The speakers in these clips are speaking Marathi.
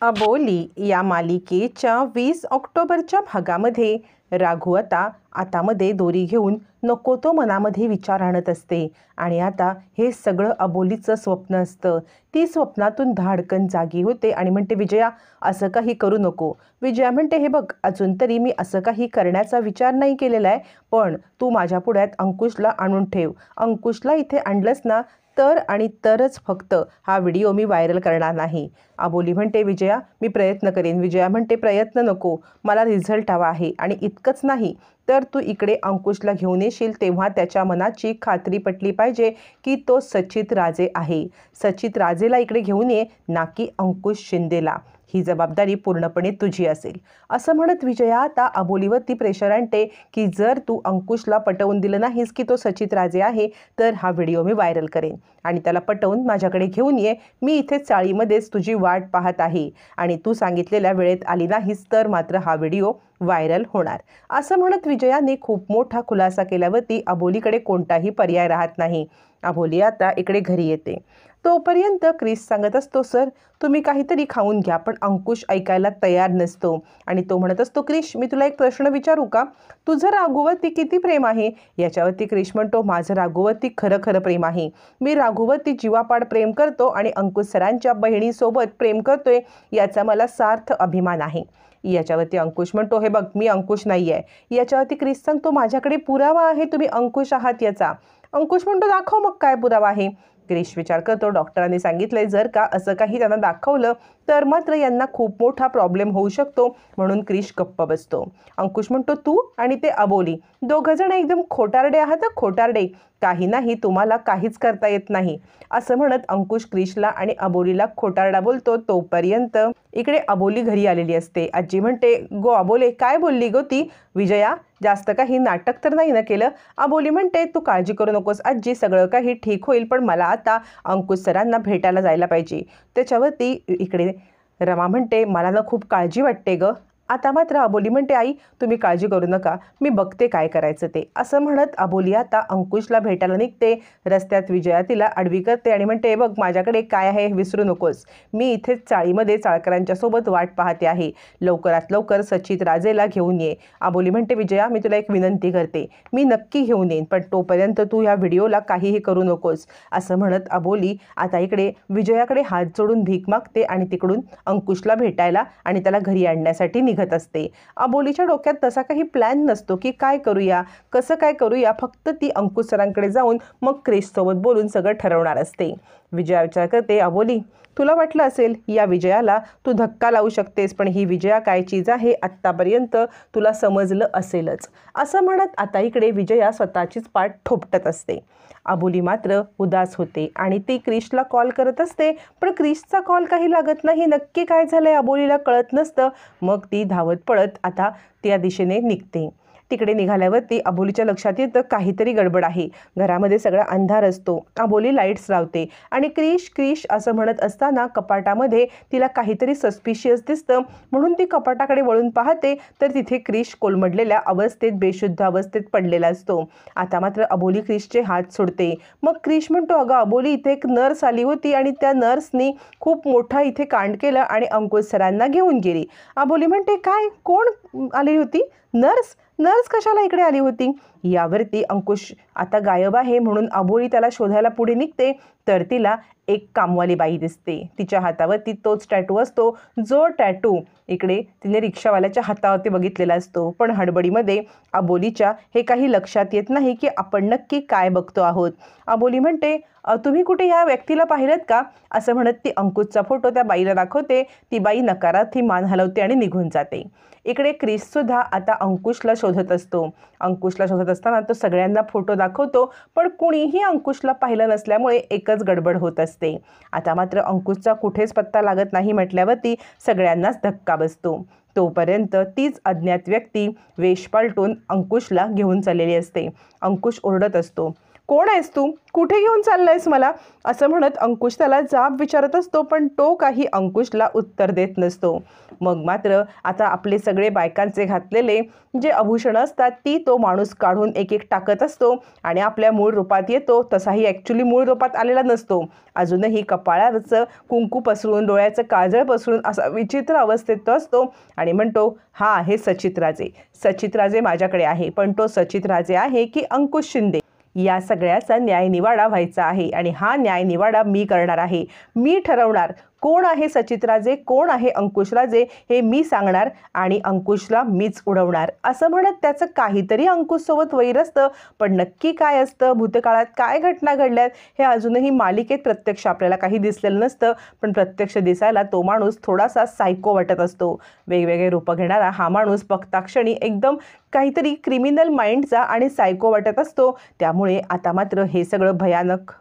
अबोली या मालिकेच्या 20 ऑक्टोबरच्या भागामध्ये राघू आतामध्ये दोरी घेऊन नको तो मनामध्ये विचार आणत असते आणि आता हे सगळं अबोलीचं स्वप्न असतं. ती स्वप्नातून धाडकन जागी होते आणि म्हणते, विजया असं काही करू नको. विजया म्हणते, हे बघ अजून तरी मी असं काही करण्याचा विचार नाही केलेला आहे, पण तू माझ्या पुढ्यात अंकुशला आणून ठेव. अंकुशला इथे आणलंस ना तर आणि तरच फक्त हा व्हिडिओ मी व्हायरल करणार नाही. अबोली म्हणते, विजया मी प्रयत्न करेन. विजया म्हणते, प्रयत्न नको, मला रिझल्ट हवा आहे. आणि इतकंच नाही तर तू इकडे अंकुशला घेऊन येशील तेव्हा त्याच्या मनाची खात्री पटली पाहिजे की तो सचित राजे आहे. सचित राजेला इकडे घेऊन ये, ना की अंकुश शिंदेला. ही जबाबदारी पूर्णपणे तुझी असेल. असं म्हणत विजया आता अबोलीवरती प्रेशर आणते की जर तू अंकुशला पटवून दिलं नाहीस की तो सचित राजे आहे तर हा व्हिडिओ मी व्हायरल करेन आणि त्याला पटवून माझ्याकडे घेऊन ये. मी इथे चाळीमध्येच तुझी वाट पाहत आहे आणि तू सांगितलेल्या वेळेत आली नाहीस तर मात्र हा व्हिडिओ व्हायरल होणार. असं म्हणत विजयाने खूप मोठा खुलासा केल्यावरती अबोलीकडे कोणताही पर्याय राहत नाही. अबोली आता इकडे घरी येते. तोपर्यंत क्रिस सांगत असतो, सर तुम्ही काहीतरी खाऊन घ्या. पण अंकुश ऐकायला तयार नसतो आणि तो म्हणत असतो, क्रिश मी तुला एक प्रश्न विचारू का? तुझं राघूवरती किती प्रेम आहे? याच्यावरती क्रिश म्हणतो, माझं राघूवरती खरं प्रेम आहे. मी राघूवरती जीवापाड प्रेम करतो आणि अंकुश सरांच्या बहिणीसोबत प्रेम करतोय याचा मला सार्थ अभिमान आहे. याच्यावरती अंकुश म्हणतो, हे बघ मी अंकुश नाही आहे. याच्यावरती क्रिस सांगतो, माझ्याकडे पुरावा आहे तुम्ही अंकुश आहात याचा. अंकुश म्हणतो, दाखव मग काय पुरावा आहे. क्रिश विचार करतो, डॉक्टरांनी सांगितलंय जर का असं काही त्यांना दाखवलं तर मात्र यांना खूप मोठा प्रॉब्लेम होऊ शकतो, म्हणून क्रिश गप्प बसतो. अंकुश म्हणतो, तू आणि ते अबोली दोघंजण एकदम खोटारडे आहात. खोटारडे काही नाही, तुम्हाला काहीच करता येत नाही. असं म्हणत अंकुश क्रिशला आणि अबोलीला खोटारडा बोलतो. तोपर्यंत इकडे अबोली घरी आलेली असते. आजी म्हणते, गो अबोले काय बोलली गो ती? विजया जास्त काही नाटक तर नाही ना केलं? अबोली म्हणते, तू काळजी करू नकोस आजी, सगळं काही ठीक होईल, पण मला आता अंकुश सरांना भेटायला जायला पाहिजे. त्याच्यावरती इकडे रमा म्हणते, मला ना खूप काळजी वाटते ग. आता मात्र अबोली म्हणते, आई तुम्ही काळजी करू नका, मी बघते काय करायचं ते. असं म्हणत अबोली आता अंकुशला भेटायला निघते. रस्त्यात विजया तिला आडवी करते आणि म्हणते, बघ माझ्याकडे काय आहे विसरू नकोस. मी इथेच चाळीमध्ये चाळकरांच्या सोबत वाट पाहते आहे. लवकरात लवकर सचित राजेला घेऊन ये. अबोली म्हणते, विजया मी तुला एक विनंती करते, मी नक्की घेऊन येईन, पण तोपर्यंत तू या व्हिडिओला काहीही करू नकोस. असं म्हणत अबोली आता इकडे विजयाकडे हात जोडून भीक मागते आणि तिकडून अंकुशला भेटायला आणि त्याला घरी आणण्यासाठी निघते असते. अबोलीच्या डोक्यात तसा काही प्लॅन नसतो की काय करूया, कसं काय करूया. फक्त ती अंकुश सरांकडे जाऊन मग क्रिश सोबत बोलून सगळं ठरवणार असते. विजया विचार करते, अबोली तुला वाटलं असेल या विजयाला तू धक्का लावू शकतेस, पण ही विजया काय चीज आहे आत्तापर्यंत तुला समजलं असेलच. असं म्हणत आता इकडे विजया स्वतःचीच पाठ थोपटत असते. अबोली मात्र उदास होते आणि ती क्रिशला कॉल करत असते, पण क्रिशचा कॉल काही लागत नाही. नक्की काय झालंय अबोलीला कळत नसतं. मग ती धावत पळत आता त्या दिशेने निघते. तिकडे निघाल्यावरती अबोलीच्या लक्षात येतं काहीतरी गडबड आहे. घरामध्ये सगळा अंधार असतो. अबोली लाईट्स लावते आणि क्रिश क्रिश असं म्हणत असताना कपाटामध्ये तिला काहीतरी सस्पिशियस दिसतं, म्हणून ती कपाटाकडे वळून पाहते तर तिथे क्रिश कोलमडलेल्या अवस्थेत बेशुद्ध अवस्थेत पडलेला असतो. आता मात्र अबोली क्रिशचे हात सोडते. मग क्रिश म्हणतो, अगं अबोली इथे एक नर्स आली होती आणि त्या नर्सनी खूप मोठा इथे कांड केलं आणि अंकुश सरांना घेऊन गेली. अबोली म्हणते, काय कोण आली होती? नर्स? नर्स कशाला इकडे आली होती? यावरती अंकुश आता गायब आहे म्हणून अबोली त्याला शोधायला पुढे निघते तर तिला एक कामवाली बाई दिसते. तिच्या हातावरती तोच टॅटू असतो जो टॅटू इकडे तिने रिक्षावाल्याच्या हातावरती बघितलेला असतो. पण हडबडीमध्ये अबोलीच्या हे काही लक्षात येत नाही की आपण नक्की काय बघतो आहोत. अबोली म्हणते, तुम्ही कुठे या व्यक्तीला पाहिलं का? असं म्हणत ती अंकुशचा फोटो त्या बाईला दाखवते. ती बाई नकारार्थी मान हलवते आणि निघून जाते. इकडे क्रिश सुद्धा आता अंकुशला शोधत असतो. अंकुशला शोधत असताना तो सगळ्यांना फोटो दाखवतो, पण कुणीही अंकुशला पाहिलं नसल्यामुळे एकच गडबड होत असते. आता मात्र अंकुशचा कुठेच पत्ता लागत नाही म्हटल्यावरती सगळ्यांनाच धक्का बसतो. तोपर्यंत तीच अज्ञात व्यक्ती वेश पालटून अंकुशला घेऊन चाललेली असते. अंकुश ओरडत असतो, कोण आहेस तू? कुठे घेऊन चाललायस मला? असं म्हणत अंकुश त्याला जाब विचारत असतो, पण तो काही अंकुशला उत्तर देत नसतो. मग मात्र आता आपले सगळे बायकांचे घातलेले जे आभूषणं असतात ती तो माणूस काढून एक एक टाकत असतो आणि आपल्या मूळ रूपात येतो. तसाही ॲक्च्युली मूळ रूपात आलेला नसतो. अजूनही कपाळावरचं कुंकू पसरून, डोळ्याचं काजळ पसरून असा विचित्र अवस्थेत तो असतो आणि म्हणतो, हा आहे सचित राजे. सचित राजे माझ्याकडे आहे, पण तो सचित राजे आहे की अंकुश शिंदे या सगळ्याचा न्यायनिवाडा व्हायचा आहे आणि हा न्यायनिवाडा मी करणार आहे. मी ठरवणार कोण आहे सचित राजे, कोण आहे अंकुश राजे हे मी सांगणार आणि अंकुशला मीच उडवणार. असं म्हणत त्याचं काहीतरी अंकुशसोबत वैर असतं, पण नक्की काय असतं, भूतकाळात काय घटना घडल्यात हे अजूनही मालिकेत प्रत्यक्ष आपल्याला काही दिसलेलं नसतं. पण प्रत्यक्ष दिसायला तो माणूस थोडासा सायको वाटत असतो. वेगवेगळे रूपं घेणारा हा माणूस बघताक्षणी एकदम काहीतरी क्रिमिनल माइंडचा आणि सायको वाटत असतो. त्यामुळे आता मात्र हे सगळं भयानक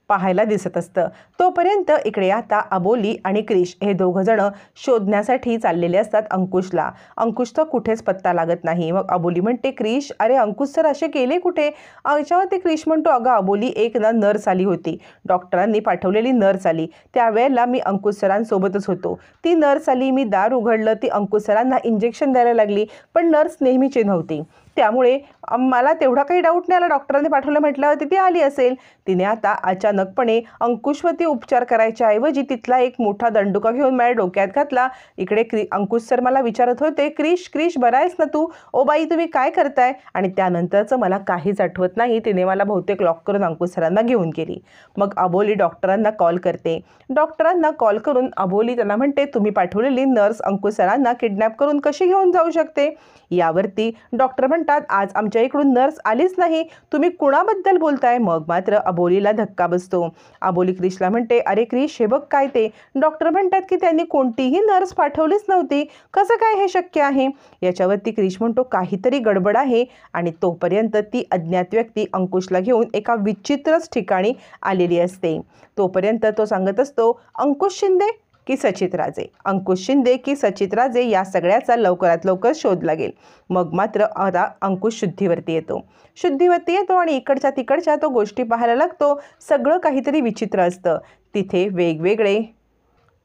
पाहायला दिसत असतं. तोपर्यंत इकडे आता अबोली आणि क्रिश हे दोघंजण शोधण्यासाठी चाललेले असतात अंकुशला. अंकुशचा कुठेच पत्ता लागत नाही. मग अबोली म्हणते, क्रिश अरे अंकुश सर असे गेले कुठे? याच्यावरती क्रिश म्हणतो, अगं अबोली एक ना नर्स आली होती, डॉक्टरांनी पाठवलेली नर्स आली. त्यावेळेला मी अंकुश सरांसोबतच होतो. ती नर्स आली, मी दार उघडलं, ती अंकुश सरांना इंजेक्शन द्यायला लागली, पण नर्स नेहमीची नव्हती. त्यामुळे मला तेवढा काही डाऊट नाही आला, डॉक्टरांनी पाठवलं म्हटल्यावरती ती आली असेल. तिने आता अचानकपणे अंकुशवरती उपचार करायच्या ऐवजी तिथला एक मोठा दंडुका घेऊन माझ्या डोक्यात घातला. इकडे अंकुश सर मला विचारत होते, क्रिश क्रिश बरा आहेस ना तू? ओ बाई तुम्ही काय करताय? आणि त्यानंतरचं मला काहीच आठवत नाही. तिने मला बहुतेक लॉक करून अंकुश सरांना घेऊन गेली. मग अबोली डॉक्टरांना कॉल करते. डॉक्टरांना कॉल करून अबोली त्यांना म्हणते, तुम्ही पाठवलेली नर्स अंकुश सरांना किडनॅप करून कशी घेऊन जाऊ शकते? यावरती डॉक्टर म्हणतात, आज आमच्या इकडून नर्स आलीच नाही, तुम्ही कुणाबद्दल बोलताय? मग मात्र अबोलीला धक्का बसतो. अबोली क्रिशला म्हणते, अरे क्रिश हे बघ काय ते. डॉक्टर म्हणतात की त्यांनी कोणतीही नर्स पाठवलीच नव्हती, कसं काय हे शक्य आहे? याच्यावरती क्रिश म्हणतो, काहीतरी गडबड आहे. आणि तोपर्यंत ती अज्ञात व्यक्ती अंकुशला घेऊन एका विचित्रच ठिकाणी आलेली असते. तोपर्यंत तो सांगत असतो, अंकुश शिंदे की सचित राजे, अंकुश शिंदे की सचित राजे या सगळ्याचा लवकरात लवकर शोध लागेल. मग मात्र आता अंकुश शुद्धीवरती येतो आणि इकडच्या तिकडच्या तो गोष्टी पाहायला लागतो. सगळं काहीतरी विचित्र असतं. तिथे वेगवेगळे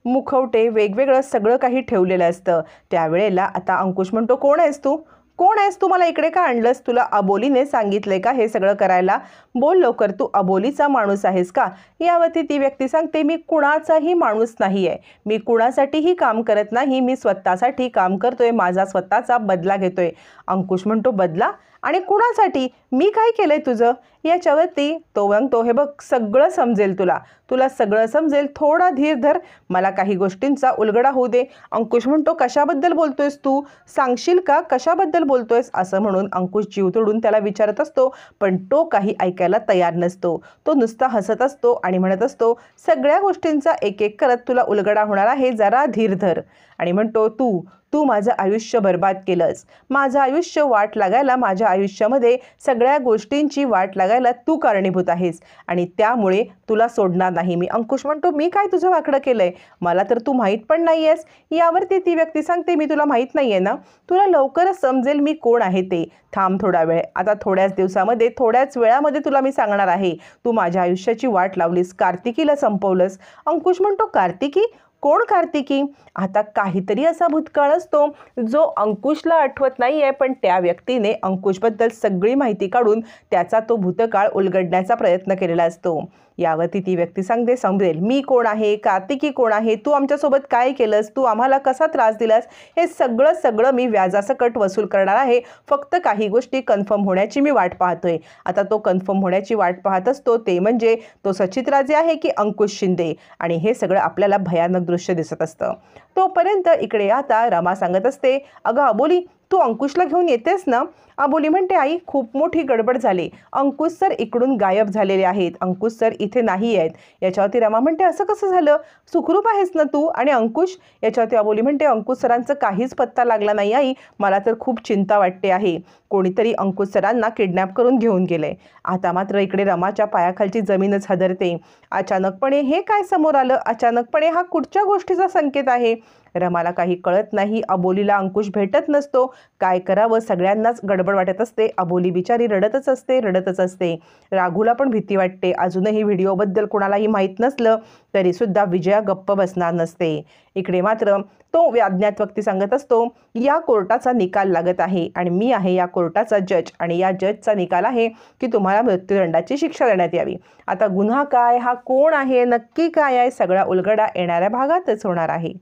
मुखवटे, वेगवेगळं सगळं काही ठेवलेलं असतं. त्यावेळेला आता अंकुश म्हणतो, कोण आहेस तू? कोण आहेस तू? मला इकडे का आणलंस? तुला अबोलीने सांगितलंय का हे सगळं करायला? बोल लवकर, तू अबोलीचा माणूस आहेस का? यावरती ती व्यक्ती सांगते, मी कुणाचाही माणूस नाही आहे, मी कुणासाठीही काम करत नाही, मी स्वतःसाठी काम करतोय, माझा स्वतःचा बदला घेतोय. अंकुश म्हणतो, बदला? आणि कुणासाठी? मी काय केलंय तुझं? याच्यावरती तो म्हणतो, हे बघ सगळं समजेल तुला सगळं समजेल, थोडा धीर धर, मला काही गोष्टींचा उलगडा होऊ दे. अंकुश म्हणतो, कशाबद्दल बोलतोयस तू? सांगशील का कशाबद्दल बोलतोयस? असं म्हणून अंकुश जीव तोडून त्याला विचारत असतो, पण तो काही ऐकायला तयार नसतो. तो नुसता हसत असतो आणि म्हणत असतो, सगळ्या गोष्टींचा एक एक करत तुला उलगडा होणार आहे, जरा धीर धर. आणि म्हणतो, तू माझं आयुष्य बर्बाद केलंस, माझं आयुष्य वाट लागायला, माझ्या आयुष्यामध्ये सगळ्या गोष्टींची वाट लागायला तू कारणीभूत आहेस आणि त्यामुळे तुला सोडणार नाही मी. अंकुश म्हणतो, मी काय तुझं वाकडं केलंय? मला तर तू माहीत पण नाही आहेस. यावरती ती व्यक्ती सांगते, मी तुला माहीत नाही आहे ना? तुला लवकरच समजेल मी कोण आहे ते. थांब थोडा वेळ, आता थोड्याच दिवसामध्ये, थोड्याच वेळामध्ये तुला मी सांगणार आहे. तू माझ्या आयुष्याची वाट लावलीस, कार्तिकीला संपवलंस. अंकुश म्हणतो, कार्तिकी? कोण कार्तिकी? आता काहीतरी असा भूतकाळ असतो जो अंकुशला आठवत नाही आहे, पण त्या व्यक्तीने अंकुशबद्दल सगळी माहिती काढून त्याचा तो भूतकाळ उलगडण्याचा प्रयत्न केलेला असतो. यावरती ती व्यक्ती सांगते, समजेल मी कोण आहे, कार्तिकी कोण आहे, तू आमच्यासोबत काय केलंस, तू आम्हाला कसा त्रास दिलास, हे सगळं मी व्याजासकट वसूल करणार आहे. फक्त काही गोष्टी कन्फर्म होण्याची मी वाट पाहतोय. आता तो कन्फर्म होण्याची वाट पाहत असतो, ते म्हणजे तो सचित राजे आहे की अंकुश शिंदे. आणि हे सगळं आपल्याला भयानक दृश्य दिसत असतं. तोपर्यंत इकडे आता रमा सांगत असते, अगं अबोली तू अंकुशला घेऊन येतेस ना? अबोली म्हणते, आई खूप मोठी गडबड झाली, अंकुश सर इकडून गायब झालेले आहेत, अंकुश सर इथे नाही आहेत. याच्यावरती रमा म्हणते, असं कसं झालं? सुखरूप आहेस ना तू? आणि अंकुश? याच्यावरती अबोली म्हणते, अंकुश सरांचं काहीच पत्ता लागला नाही आई, मला तर खूप चिंता वाटते आहे, कोणीतरी अंकुश सरांना किडनॅप करून घेऊन गेलंय. आता मात्र इकडे रमाच्या पायाखालची जमीनच हादरते. अचानकपणे हे काय समोर आलं? अचानकपणे हा कुठच्या गोष्टीचा संकेत आहे? रमाला काही कळत नाही. अबोलीला अंकुश भेटत नसतो. काय करावं सगळ्यांनाच गडबड वाटत असते. अबोली बिचारी रडतच असते. राघूला पण भीती वाटते. अजूनही व्हिडिओबद्दल कोणालाही माहीत नसलं तरीसुद्धा विजया गप्प बसणार नसते. इकडे मात्र तो अज्ञात व्यक्ती सांगत असतो, या कोर्टाचा निकाल लागत आहे आणि मी आहे या कोर्टाचा जज आणि या जजचा निकाल आहे की तुम्हाला मृत्यूदंडाची शिक्षा देण्यात यावी. आता गुन्हा काय, हा कोण आहे, नक्की काय आहे, सगळा उलगडा येणाऱ्या भागातच होणार आहे.